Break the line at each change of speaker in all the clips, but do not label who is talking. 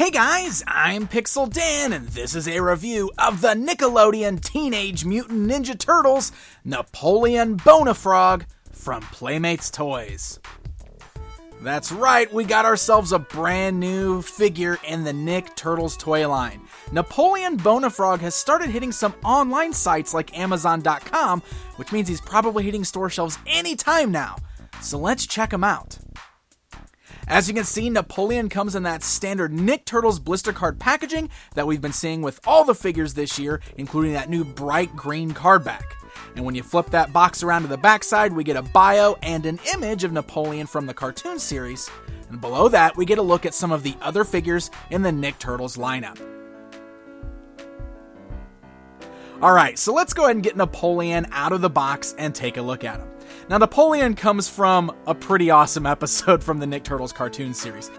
Hey guys, I'm Pixel Dan, and this is a review of the Nickelodeon Teenage Mutant Ninja Turtles Napoleon Bonafrog from Playmates Toys. That's right, we got ourselves a brand new figure in the Nick Turtles toy line. Napoleon Bonafrog has started hitting some online sites like Amazon.com, which means he's probably hitting store shelves anytime now. So let's check him out. As you can see, Napoleon comes in that standard Nick Turtles blister card packaging that we've been seeing with all the figures this year, including that new bright green card back. And when you flip that box around to the backside, we get a bio and an image of Napoleon from the cartoon series. And below that, we get a look at some of the other figures in the Nick Turtles lineup. Alright, so let's go ahead and get Napoleon out of the box and take a look at him. Now, Napoleon comes from a pretty awesome episode from the Nick Turtles cartoon series.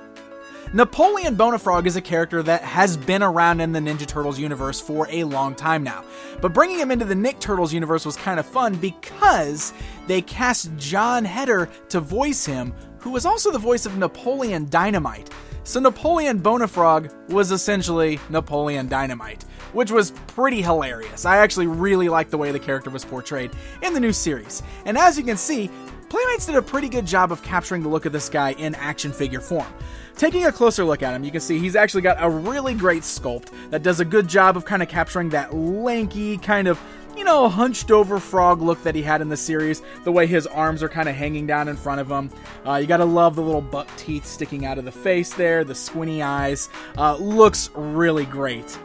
Napoleon Bonafrog is a character that has been around in the Ninja Turtles universe for a long time now. But bringing him into the Nick Turtles universe was kind of fun because they cast John Heder to voice him, who was also the voice of Napoleon Dynamite. So Napoleon Bonafrog was essentially Napoleon Dynamite, which was pretty hilarious. I actually really liked the way the character was portrayed in the new series. And as you can see, Playmates did a pretty good job of capturing the look of this guy in action figure form. Taking a closer look at him, you can see he's actually got a really great sculpt that does a good job of kind of capturing that lanky, kind of, hunched over frog look that he had in the series, the way his arms are kind of hanging down in front of him. You gotta love the little buck teeth sticking out of the face there, the squinty eyes. Looks really great.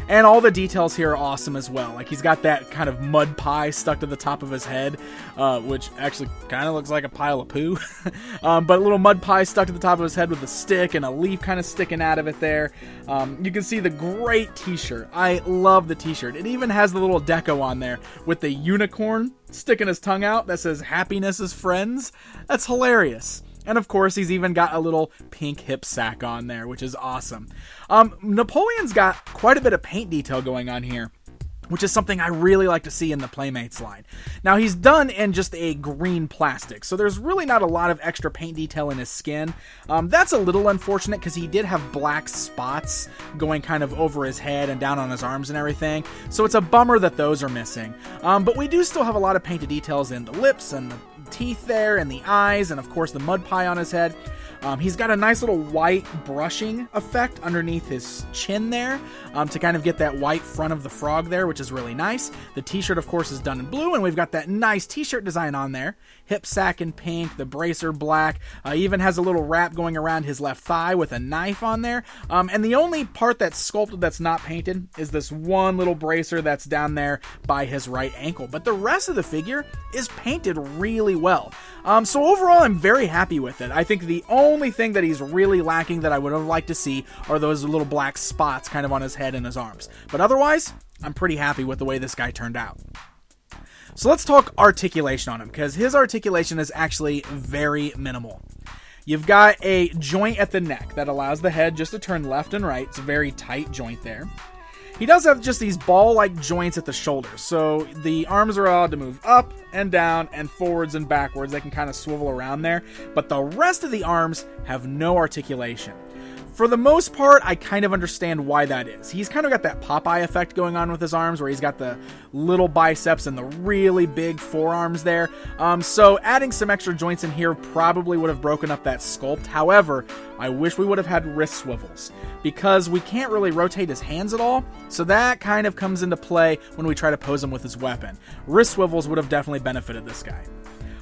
And all the details here are awesome as well. Like, he's got that kind of mud pie stuck to the top of his head, which actually kind of looks like a pile of poo. But a little mud pie stuck to the top of his head with a stick and a leaf kind of sticking out of it there. You can see the great t-shirt. I love the t-shirt. It even has the little deco on there with the unicorn sticking his tongue out that says "Happiness is friends." That's hilarious. And of course, he's even got a little pink hip sack on there, which is awesome. Napoleon's got quite a bit of paint detail going on here, which is something I really like to see in the Playmates line. Now, he's done in just a green plastic, so there's really not a lot of extra paint detail in his skin. That's a little unfortunate because he did have black spots going kind of over his head and down on his arms and everything, so it's a bummer that those are missing. But we do still have a lot of painted details in the lips and the teeth there and the eyes, and of course the mud pie on his head. He's got a nice little white brushing effect underneath his chin there to kind of get that white front of the frog there, which is really nice. The t-shirt, of course, is done in blue, and we've got that nice t-shirt design on there. Hip sack in pink, the bracer black. Even has a little wrap going around his left thigh with a knife on there. And the only part that's sculpted that's not painted is this one little bracer that's down there by his right ankle. But the rest of the figure is painted really well. So overall, I'm very happy with it. I think the only thing that he's really lacking that I would have liked to see are those little black spots kind of on his head and his arms. But otherwise, I'm pretty happy with the way this guy turned out. So let's talk articulation on him, because his articulation is actually very minimal. You've got a joint at the neck that allows the head just to turn left and right. It's a very tight joint there. He does have just these ball-like joints at the shoulders, so the arms are allowed to move up and down and forwards and backwards. They can kind of swivel around there, but the rest of the arms have no articulation. For the most part, I kind of understand why that is. He's kind of got that Popeye effect going on with his arms, where he's got the little biceps and the really big forearms there. So adding some extra joints in here probably would have broken up that sculpt. However, I wish we would have had wrist swivels, because we can't really rotate his hands at all. So that kind of comes into play when we try to pose him with his weapon. Wrist swivels would have definitely benefited this guy.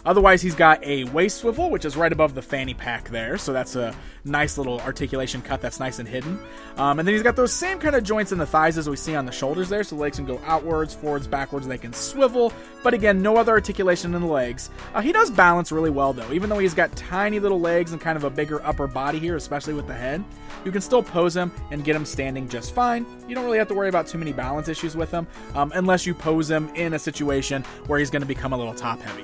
Otherwise, he's got a waist swivel, which is right above the fanny pack there, so that's a nice little articulation cut that's nice and hidden. And then he's got those same kind of joints in the thighs as we see on the shoulders there, so the legs can go outwards, forwards, backwards, they can swivel, but again, no other articulation in the legs. He does balance really well, though. Even though he's got tiny little legs and kind of a bigger upper body here, especially with the head, you can still pose him and get him standing just fine. You don't really have to worry about too many balance issues with him, unless you pose him in a situation where he's going to become a little top-heavy.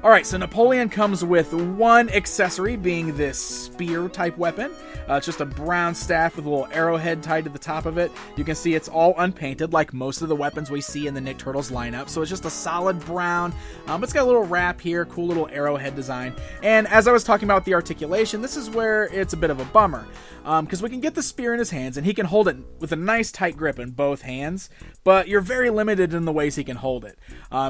Alright, so Napoleon comes with one accessory, being this spear-type weapon. It's just a brown staff with a little arrowhead tied to the top of it. You can see it's all unpainted, like most of the weapons we see in the Nick Turtles lineup. So it's just a solid brown, but it's got a little wrap here, cool little arrowhead design. And as I was talking about the articulation, this is where it's a bit of a bummer. Because we can get the spear in his hands, and he can hold it with a nice tight grip in both hands, but you're very limited in the ways he can hold it.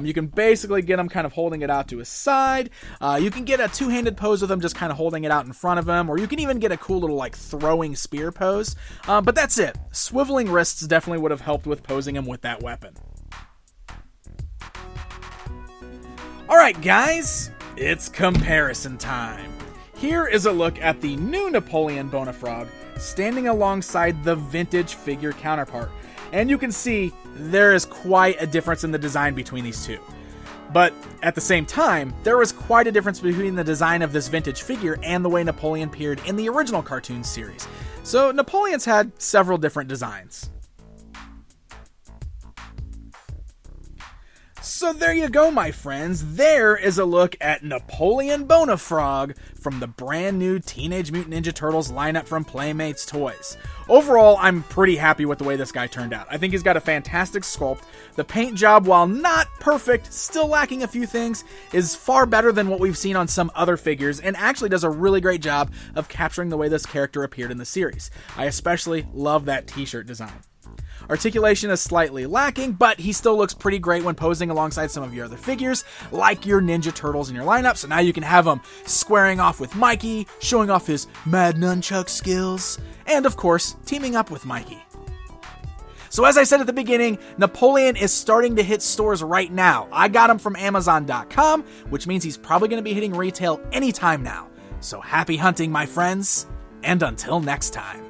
You can basically get him kind of holding it out to his side. You can get a two-handed pose with him, just kind of holding it out in front of him, or you can even get a cool little like throwing spear pose. But that's it. Swiveling wrists definitely would have helped with posing him with that weapon. Alright guys, it's comparison time. Here is a look at the new Napoleon Bonafrog standing alongside the vintage figure counterpart. And you can see there is quite a difference in the design between these two. But at the same time, there was quite a difference between the design of this vintage figure and the way Napoleon appeared in the original cartoon series. So Napoleon's had several different designs. So there you go, my friends. There is a look at Napoleon Bonafrog from the brand new Teenage Mutant Ninja Turtles lineup from Playmates Toys. Overall, I'm pretty happy with the way this guy turned out. I think he's got a fantastic sculpt. The paint job, while not perfect, still lacking a few things, is far better than what we've seen on some other figures, and actually does a really great job of capturing the way this character appeared in the series. I especially love that t-shirt design. Articulation is slightly lacking, but he still looks pretty great when posing alongside some of your other figures, like your Ninja Turtles in your lineup. So now you can have him squaring off with Mikey, showing off his mad nunchuck skills, and of course, teaming up with Mikey. So as I said at the beginning, Napoleon is starting to hit stores right now. I got him from Amazon.com, which means he's probably going to be hitting retail anytime now. So happy hunting, my friends, and until next time.